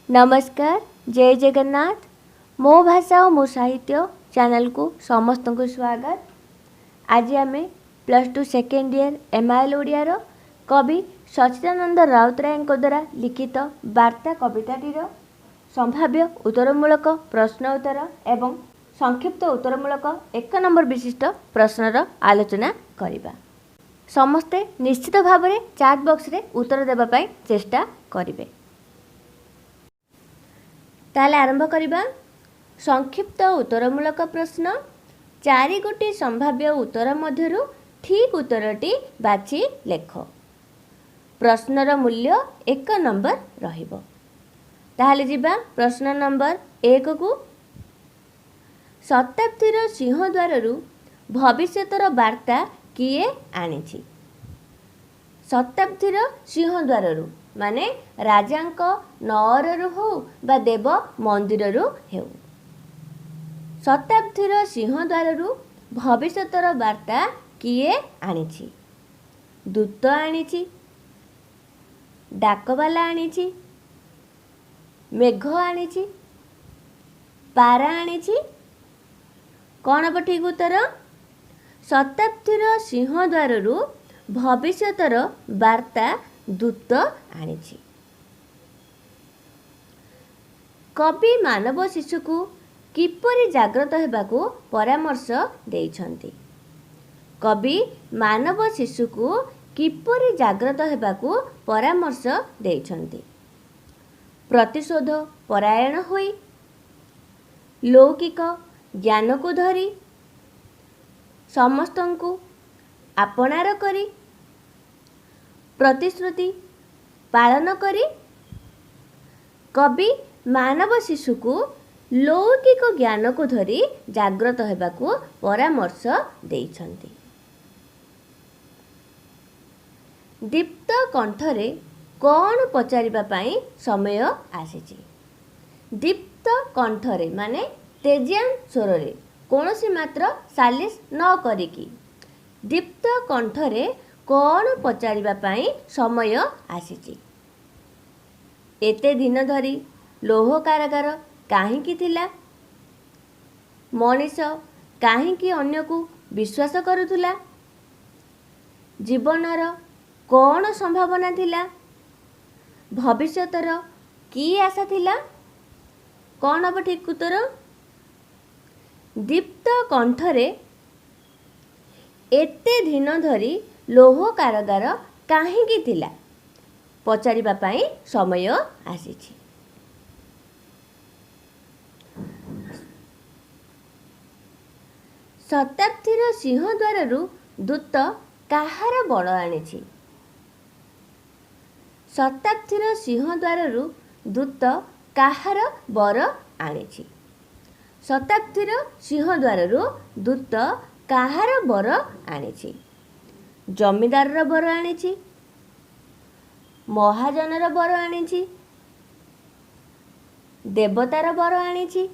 नमस्कार। जय जगन्नाथ। मो भाषा और मो साहित्य चैनल को समस्त को स्वागत। आज आम +2 सेकेंड ईयर MIL ओडियार कवि सच्चिदानंद राउतराय द्वारा लिखित वार्ता कविताटीर संभाव्य उत्तरमूलक प्रश्न उत्तर एवं संक्षिप्त उत्तरमूलक 1 नंबर विशिष्ट प्रश्नर आलोचना करिबा। समस्ते निश्चित भाव में चाट बॉक्स रे उत्तर देवाई चेष्टा करिवे। ताले आरंभ करिबा। संक्षिप्त उत्तरमूलक प्रश्न। 4 गोटी संभाव्य उत्तर मध्यरु ठीक उत्तरटी बाछि लेख। प्रश्नर मूल्य 1 नंबर रहिबो। ताहले जिबा प्रश्न नंबर 1 को। शताब्दीर सिंहद्वाररु भविष्यतर वार्ता किए आनिछि? शताब्दीर सिंहद्वाररु माने राजांक नअररु हो बा देव मंदिररु हेउ। शताब्दीर सिंहद्वाररु भविष्यतर वार्ता किए आनिछि? दूत आनिछि, डाकवाला आनिछि, मेघ आनिछि, पारा आनिछि? कौन अब ठीक उत्तर? शताब्दीर सिंहद्वाररु भविष्यतर वार्ता दूत आनिछि। कवि मानव शिशु को किपरि जाग्रत हेबाकू परामर्श देइछन्ति? कवि मानव शिशु को किपरि जाग्रत हेबाकू परामर्श देइछन्ति? प्रतिशोध परायण होई, लौकिक ज्ञान को धरी, समस्तंकु आपणार करी, प्रतिश्रुति पालन करी? कवि मानव शिशु को लौकिक ज्ञान को धरी जाग्रत हेबाकू परामर्श देइछन्ति। दीप्त कंठरे कौन पचारिबा पाई समय आसीछि? दीप्त कंठरे माने तेजियान स्वररे कौनसी मात्र सालिस न करिकी दीप्त कंठरे कौन पचारिबा पाई समय आसीछि? एते दिन धरी लोह कारागार काहींकी थिला? मनीष काहींकी अन्य को विश्वास करुथुला? जीवनर कौन संभावना थिला? भविष्यतर की आशा थिला? कौन अब ठीक उत्तर? दीप्त कंठरे एते दिन धरी लोह कारागार काहींकी थिला पचारिबा पाई समय आसीछि। शताब्दीर सिंहद्वाररु दूत काहार बड़ आनिछि? शताब्दीर सिंहद्वाररु दूत काहार बर आनिछि? शताब्दीर सिंहद्वाररु दूत काहार बर आनिछि? जमीदारर बर आनिछि, महाजनर बर आनिछि, देवतार बर आनिछि,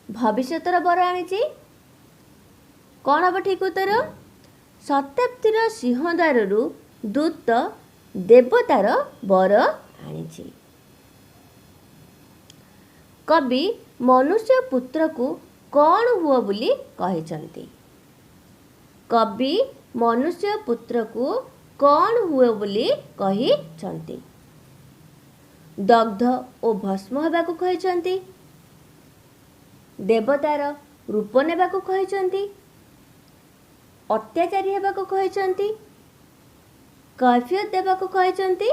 भविष्यतर बर आनिछि? कौन अब ठीक उत्तर? शताब्दीर सिंहद्वाररु दूत देवतार बर आनिछि। कवि मनुष्य पुत्र को कौन हुआ बोली कहिछन्ति? कवि मनुष्य पुत्र को कौन हुए बोली कहिछन्ति? दग्ध और भस्म हेबाकू कहिछन्ति, देवतार रूप नेबाकू कहिछन्ति, अत्याचारी हेबाकू कहिछन्ति, कैफियत देबाकू कहिछन्ति?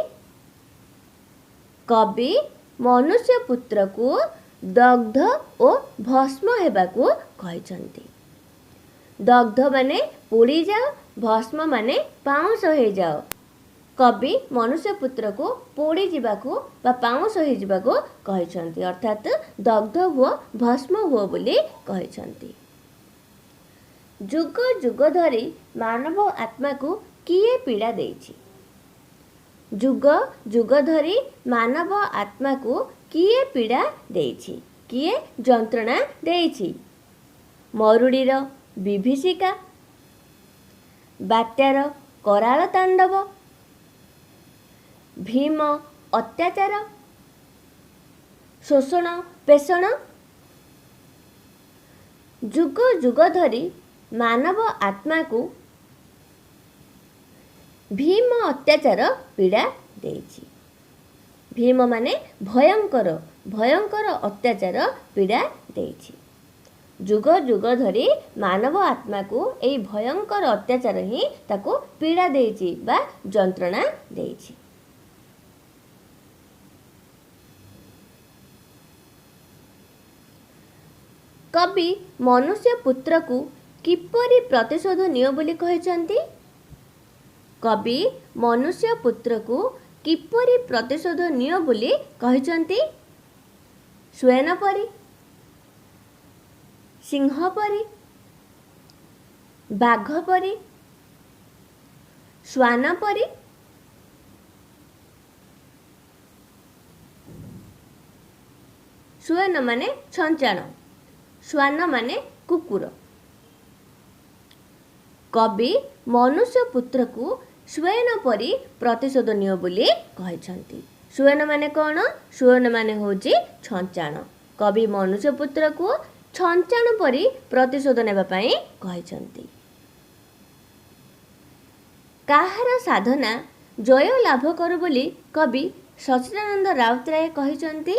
कवि मनुष्य पुत्र को दग्ध और भस्म हेबाकू कहिछन्ति। दग्ध माने पोड़ी जाओ, भस्म माने पाउंस हो जाओ। कवि मनुष्य पुत्र को पोड़ी जीवाकू बा पाउंस हो जीवाकू कहिछन्ति, अर्थात दग्ध हुओ भस्म हुओ बोली कहिछन्ति। जुग जुग धरी मानव आत्मा को किए पीड़ा देइछि? जुग जुग धरी मानव आत्मा को किए पीड़ा देइछि? किए जंत्रणा देइछि? मरुड़ीर विभीषिका, बात्यार कराल तांडव, भीम अत्याचार, शोषण पेषण। जुग जुग धरी मानव आत्मा को भीम अत्याचार पीड़ा देछि। भीम माने भयंकर भयंकर अत्याचार पीड़ा देछि। जुग जुग धरी मानव आत्मा को एई भयंकर अत्याचार ही ताको पीड़ा देछि बा जंत्रणा देछि। कवि मनुष्य पुत्र को किपरि प्रतिशोध नियो बोली कहिसंती। कवि मनुष्य पुत्र को किपरि प्रतिशोध नियो बोली कहिसंती। स्वयं परी, सिंह परी, बाघ परी, श्वान परी, स्वयं माने छंचाण, श्वान माने कुकुर। कवि मनुष्य पुत्र को स्वयं परी प्रतिशोध नियो बोली कहिसंती। स्वयं माने कौन? स्वयं माने होची छंचाण। कवि मनुष्य पुत्र को छंचाण परी प्रतिशोध नेबा पई कहिसंती। काहार साधना जय लाभ करू बोली कवि सच्चिदानंद राउतराय कहिसंती।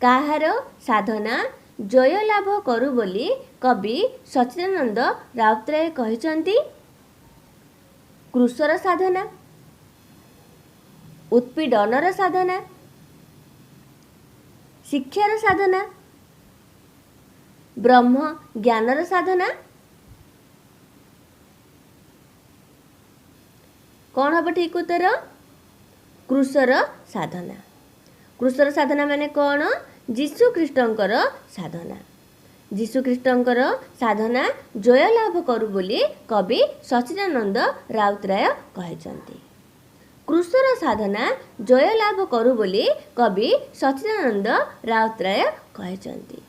काहार साधना जय लाभ करू बोली कवि सच्चिदानंद राउतराय कहिसंती। कृशर साधना, उत्पीडनर साधना, शिक्षार साधना, ब्रह्म ज्ञानर साधना। कौन हम ठीक उत्तर? कृशर साधना। कृशर साधना माने कौन? जीशु ख्रीष्टंकर साधना। जीशु ख्रीष्टंकर साधना जय लाभ करू बोली कवि सच्चिदानंद राउतराय कहिसंती। कृशर साधना जय लाभ करू बोली कवि सच्चिदानंद राउतराय कहिसंती।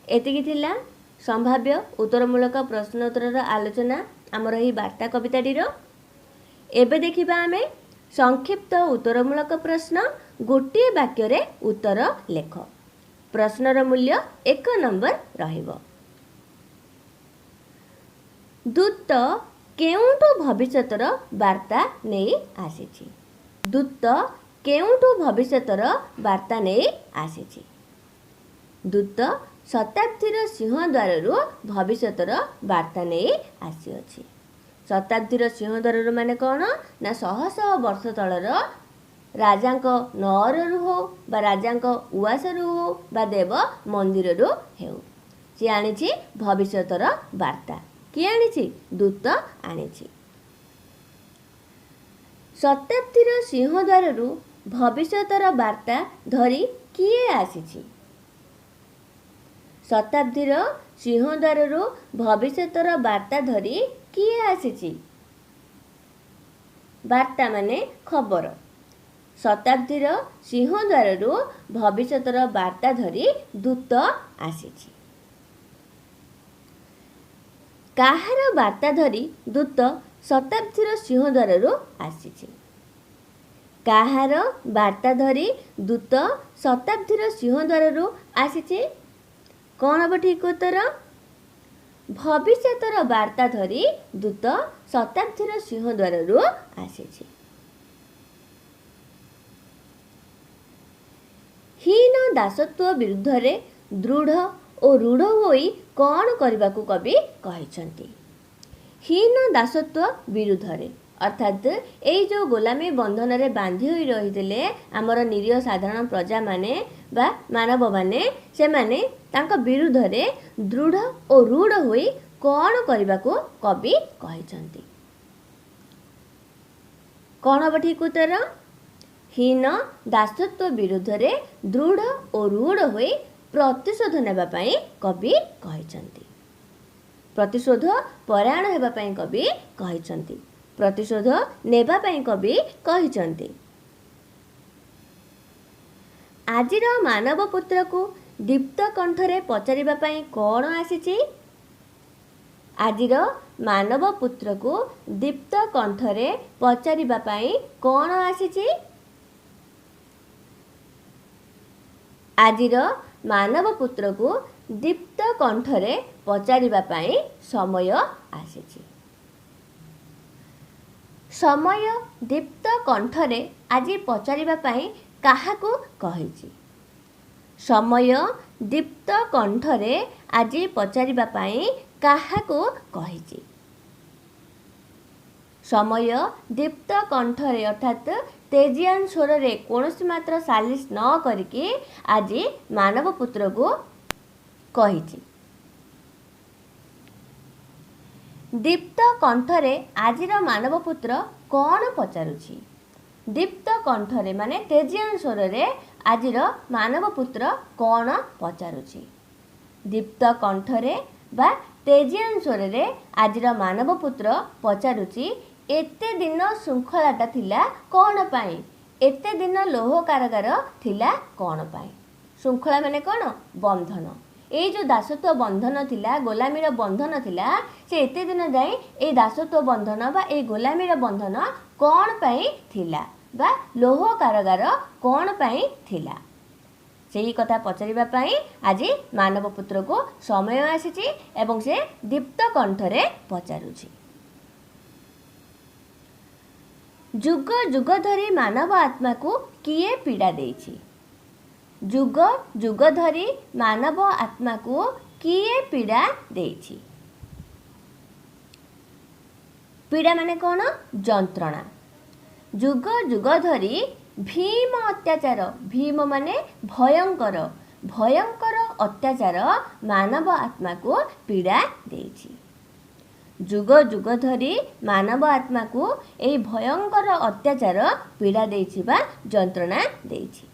एतिकी थिला संभाव्य उत्तरमूलक प्रश्नोत्तर आलोचना आमर ही वार्ता कविताटीर। एबे देखिबा आमे संक्षिप्त उत्तरमूलक प्रश्न। गोटे वाक्य रे उत्तर लेख। प्रश्नर मूल्य 1 नंबर रहिबो। दूत केउंटु भविष्यतर वार्ता नहीं आसीछि। दूत केउंटु भविष्यतर वार्ता नहीं आसीछि। दूत शताब्दीर सिंहद्वाररू भविष्यतर वार्ता नहीं आसीअछि। शताब्दीर सिंहद्वाररू माने कौन? ना शह शह वर्ष तलर राजांक नअररू हो बा राजांक उआसरू हो बा देव मंदिररू हेउ सी आनिछि भविष्यतर वार्ता। किए आनिछि? दूत आनिछि। शताब्दीर सिंहद्वाररू भविष्यतर वार्ता धरी किए आसीछि? शताब्दीर सिंहद्वाररू भविष्यतर वार्ता धरी किए आसीछि? वार्ता माने खबर। शताब्दीर सिंहद्वाररू भविष्यतर वार्ता धरी दूत आसीछि। काहार वार्ता धरी दूत शताब्दीर सिंहद्वाररू आसीछि? काहार वार्ता धरी दूत शताब्दीर सिंहद्वाररू आसीछि? कौन हम ठीक उत्तर? भविष्यतर वार्ता धरी दूत शताब्दीर सिंहद्वाररू आसीछि। हीन दासत्व विरुद्ध रे दृढ़ और रूढ़ होई कौन करबाकू कवि कहिसंती। हीन दासत्व विरुद्ध रे अर्थात एई जो गोलामी बंधन रे बांधी होई रहिथिले आमर निरीह साधारण प्रजा माने बा मानव माने से माने तांका विरुद्ध रे दृढ़ और रूढ़ होई कौन करबाकू कवि कहिसंती। कौन हम ठीक उत्तर? हीन दासत्व विरुद्ध रे दृढ़ और रूढ़ होई प्रतिशोध नेबा पई कवि कहिसंती। प्रतिशोध परायण हेबा पई कवि कहिसंती। प्रतिशोध नेबा पई कवि कहिसंती। आजिर मानव पुत्र को दीप्त कंठरे पचारिबा पई कौन आसीछि? आजिर मानव पुत्र को दीप्त कंठरे पचारिबा पई कौन आसीछि? ଆଜିର ମାନବପୁତ୍ରକୁ ଦୀପ୍ତ କଣ୍ଠରେ ପଚାରିବା ପାଇଁ ସମୟ ଆସିଛି। ସମୟ ଦୀପ୍ତ କଣ୍ଠରେ ଆଜି ପଚାରିବା ପାଇଁ କାହାକୁ କହିଛି? ସମୟ ଦୀପ୍ତ କଣ୍ଠରେ ଆଜି ପଚାରିବା ପାଇଁ କାହାକୁ କହିଛି? ସମୟ ଦୀପ୍ତ କଣ୍ଠରେ ଅର୍ଥାତ୍ ତେଜିଆନ ସ୍ୱରରେ କୌଣସି ମାତ୍ର ସାଲିସ ନ କରିକି ଆଜି ମାନବପୁତ୍ରକୁ କହିଛି। ଦୀପ୍ତ କଣ୍ଠରେ ଆଜିର ମାନବପୁତ୍ର କ'ଣ ପଚାରୁଛି? ଦୀପ୍ତ କଣ୍ଠରେ ମାନେ ତେଜିଆନ ସ୍ୱରରେ ଆଜିର ମାନବପୁତ୍ର କ'ଣ ପଚାରୁଛି? ଦୀପ୍ତ କଣ୍ଠରେ ବା ତେଜିଆନ ସ୍ୱରରେ ଆଜିର ମାନବପୁତ୍ର ପଚାରୁଛି, ଏତେ ଦିନ ଶୃଙ୍ଖଳାଟା ଥିଲା କ'ଣ ପାଇଁ? ଏତେ ଦିନ ଲୌହ କାରାଗାର ଥିଲା କ'ଣ ପାଇଁ? ଶୃଙ୍ଖଳା ମାନେ କ'ଣ? ବନ୍ଧନ। ଏଇ ଯେଉଁ ଦାସତ୍ୱ ବନ୍ଧନ ଥିଲା, ଗୋଲାମୀର ବନ୍ଧନ ଥିଲା, ସେ ଏତେ ଦିନ ଯାଏଁ ଏଇ ଦାସତ୍ୱ ବନ୍ଧନ ବା ଏଇ ଗୋଲାମୀର ବନ୍ଧନ କ'ଣ ପାଇଁ ଥିଲା ବା ଲୌହ କାରାଗାର କ'ଣ ପାଇଁ ଥିଲା? ସେହି କଥା ପଚାରିବା ପାଇଁ ଆଜି ମାନବପୁତ୍ରକୁ ସମୟ ଆସିଛି ଏବଂ ସେ ଦୀପ୍ତ କଣ୍ଠରେ ପଚାରୁଛି। ଯୁଗ ଯୁଗ ଧରି ମାନବ ଆତ୍ମାକୁ କିଏ ପୀଡ଼ା ଦେଇଛି? ଯୁଗ ଯୁଗ ଧରି ମାନବ ଆତ୍ମାକୁ କିଏ ପୀଡ଼ା ଦେଇଛି? ପୀଡ଼ା ମାନେ କ'ଣ? ଯନ୍ତ୍ରଣା। ଯୁଗ ଯୁଗ ଧରି ଭୀମ ଅତ୍ୟାଚାର, ଭୀମ ମାନେ ଭୟଙ୍କର, ଭୟଙ୍କର ଅତ୍ୟାଚାର ମାନବ ଆତ୍ମାକୁ ପୀଡ଼ା ଦେଇଛି। ଯୁଗ ଯୁଗ ଧରି ମାନବ ଆତ୍ମାକୁ ଏହି ଭୟଙ୍କର ଅତ୍ୟାଚାର ପୀଡ଼ା ଦେଇଛି ବା ଯନ୍ତ୍ରଣା ଦେଇଛି।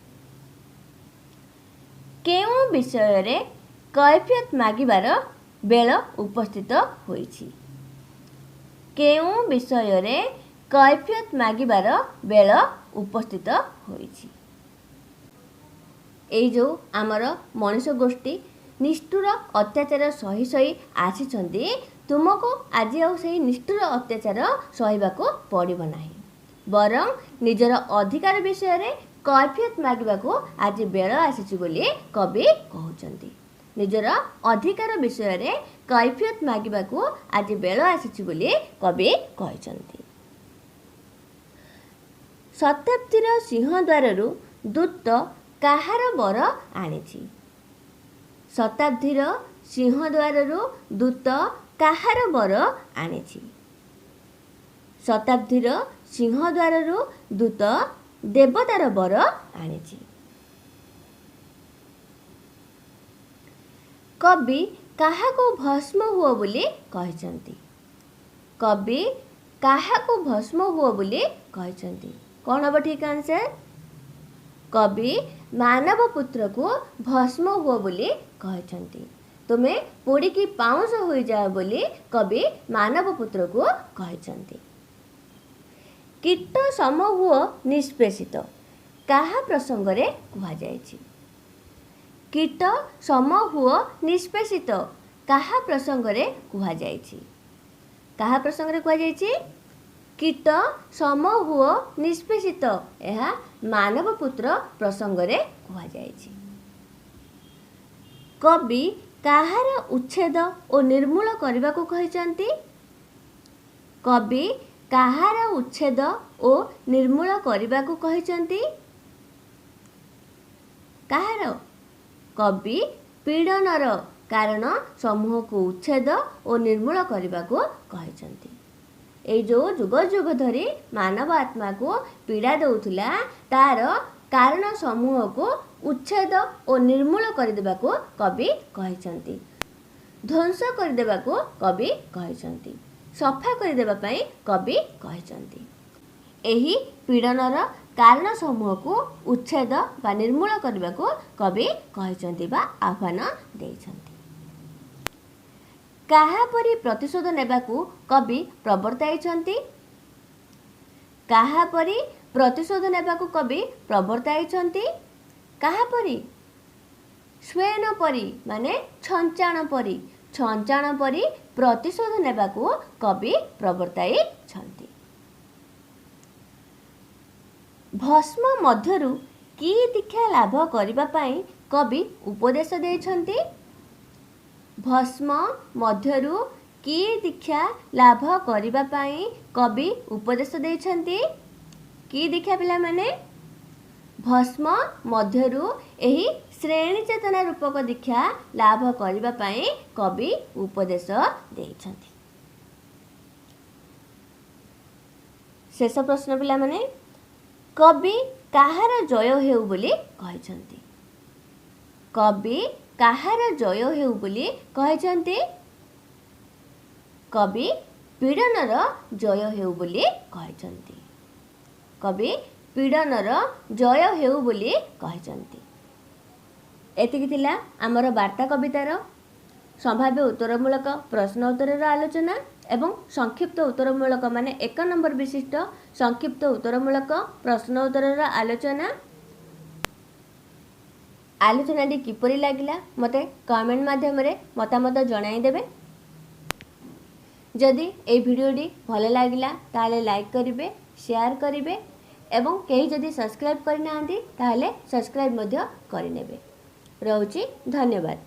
କେଉଁ ବିଷୟରେ କୈଫିୟତ ମାଗିବାର ବେଳ ଉପସ୍ଥିତ ହୋଇଛି? କେଉଁ ବିଷୟରେ କୈଫିୟତ ମାଗିବାର ବେଳ ଉପସ୍ଥିତ ହୋଇଛି? ଏଇ ଯେଉଁ ଆମର ମଣିଷ ଗୋଷ୍ଠୀ ନିଷ୍ଠୁର ଅତ୍ୟାଚାର ସହି ସହି ଆସିଛନ୍ତି, ତୁମକୁ ଆଜି ଆଉ ସେହି ନିଷ୍ଠୁର ଅତ୍ୟାଚାର ସହିବାକୁ ପଡ଼ିବ ନାହିଁ। ବରଂ ନିଜର ଅଧିକାର ବିଷୟରେ କୈଫିୟତ ମାଗିବାକୁ ଆଜି ବେଳ ଆସିଛି ବୋଲି କବି କହୁଛନ୍ତି। ନିଜର ଅଧିକାର ବିଷୟରେ କୈଫିୟତ ମାଗିବାକୁ ଆଜି ବେଳ ଆସିଛି ବୋଲି କବି କହିଛନ୍ତି। ଶତାବ୍ଦୀର ସିଂହଦ୍ୱାରରୁ ଦୂତ କାହାର ବର ଆଣିଛି? ଶତାବ୍ଦୀର ସିଂହଦ୍ୱାରରୁ ଦୂତ କାହାର ବର ଆଣିଛି? ଶତାବ୍ଦୀର ସିଂହଦ୍ୱାରରୁ ଦୂତ ଦେବତାର ବର ଆଣିଛି। କବି କାହାକୁ ଭସ୍ମ ହୁଅ ବୋଲି କହିଛନ୍ତି? କବି କାହାକୁ ଭସ୍ମ ହୁଅ ବୋଲି କହିଛନ୍ତି? କ'ଣ ହେବ ଠିକ୍ ଆନ୍ସର? କବି ମାନବପୁତ୍ରକୁ ଭସ୍ମ ହୁଅ ବୋଲି କହିଛନ୍ତି। ତୁମେ ପୋଡ଼ିକି ପାଉଁଶ ହୋଇଯାଅ ବୋଲି କବି ମାନବପୁତ୍ରକୁ କହିଛନ୍ତି। କୀଟ ସମ ହୁଅ ନିଷ୍ପେଷିତ କାହା ପ୍ରସଙ୍ଗରେ କୁହାଯାଇଛି? କୀଟ ସମ ହୁଅ ନିଷ୍ପେଷିତ କାହା ପ୍ରସଙ୍ଗରେ କୁହାଯାଇଛି? କାହା ପ୍ରସଙ୍ଗରେ କୁହାଯାଇଛି? କୀଟ ସମ ହୁଅ ନିଷ୍ପେଷିତ, ଏହା ମାନବପୁତ୍ର ପ୍ରସଙ୍ଗରେ କୁହାଯାଇଛି। କବି କାହାର ଉଚ୍ଛେଦ ଓ ନିର୍ମୂଳ କରିବାକୁ କହିଛନ୍ତି? କବି କାହାର ଉଚ୍ଛେଦ ଓ ନିର୍ମୂଳ କରିବାକୁ କହିଛନ୍ତି? କାହାର? କବି ପୀଡ଼ନର କାରଣ ସମୂହକୁ ଉଚ୍ଛେଦ ଓ ନିର୍ମୂଳ କରିବାକୁ କହିଛନ୍ତି। ଏଇ ଯେଉଁ ଯୁଗ ଯୁଗ ଧରି ମାନବ ଆତ୍ମାକୁ ପୀଡ଼ା ଦେଉଥିଲା, ତାର କାରଣ ସମୂହକୁ ଉଚ୍ଛେଦ ଓ ନିର୍ମୂଳ କରିଦେବାକୁ କବି କହିଛନ୍ତି। ଧ୍ୱଂସ କରିଦେବାକୁ କବି କହିଛନ୍ତି। ସଫା କରିଦେବା ପାଇଁ କବି କହିଛନ୍ତି। ଏହି ପୀଡ଼ନର କାରଣ ସମୂହକୁ ଉଚ୍ଛେଦ ବା ନିର୍ମୂଳ କରିବାକୁ କବି କହିଛନ୍ତି ବା ଆହ୍ୱାନ ଦେଇଛନ୍ତି। କାହାପରି ପ୍ରତିଶୋଧ ନେବାକୁ କବି ପ୍ରବର୍ତ୍ତାଇଛନ୍ତି? କାହାପରି ପ୍ରତିଶୋଧ ନେବାକୁ କବି ପ୍ରବର୍ତ୍ତାଇଛନ୍ତି? କାହାପରି? ସ୍ୱେନ ପରି ମାନେ ଛଞ୍ଚାଣ ପରି, ଛଞ୍ଚାଣ ପରି ପ୍ରତିଶୋଧ ନେବାକୁ କବି ପ୍ରବର୍ତ୍ତାଇଛନ୍ତି। ଭସ୍ମ ମଧ୍ୟରୁ କି ଦୀକ୍ଷା ଲାଭ କରିବା ପାଇଁ कवि उपदेश देइछन्ति। भस्म मध्यरु कि दीक्षा लाभ करिबा पई कवि उपदेश देइछन्ति। कि दीक्षा पिला माने भस्म मध्यरु एही श्रेणी चेतना रूपक दीक्षा लाभ करिबा पई कवि उपदेश देइछन्ति। शेष प्रश्न पिला माने कवि काहार जय हेउ बोली कहिछन्ति। कवि काहार जय हेउ बोली कहिछन्ति। कवि पीड़नर जय हेउ बोली कहिछन्ति। कवि पीड़नर जय हेउ बोली कहिछन्ति। एतिकी थिला आमर वार्ता कवितार संभाव्य उत्तरमूलक प्रश्न उत्तर आलोचना एवं संक्षिप्त उत्तरमूलक माने 1 नंबर विशिष्ट संक्षिप्त उत्तरमूलक प्रश्न उत्तर आलोचना। आलोचनाटी किपरि लागिला मते कमेंट माध्यम रे मतामत जणाई देबे। जदि ए भिडियोटी भल लागिला ताले लाइक करिवे, शेयर करिवे एवं केही जदि सब्सक्राइब करना ताले सब्सक्राइब मध्य करिनेबे। रहउची धन्यवाद।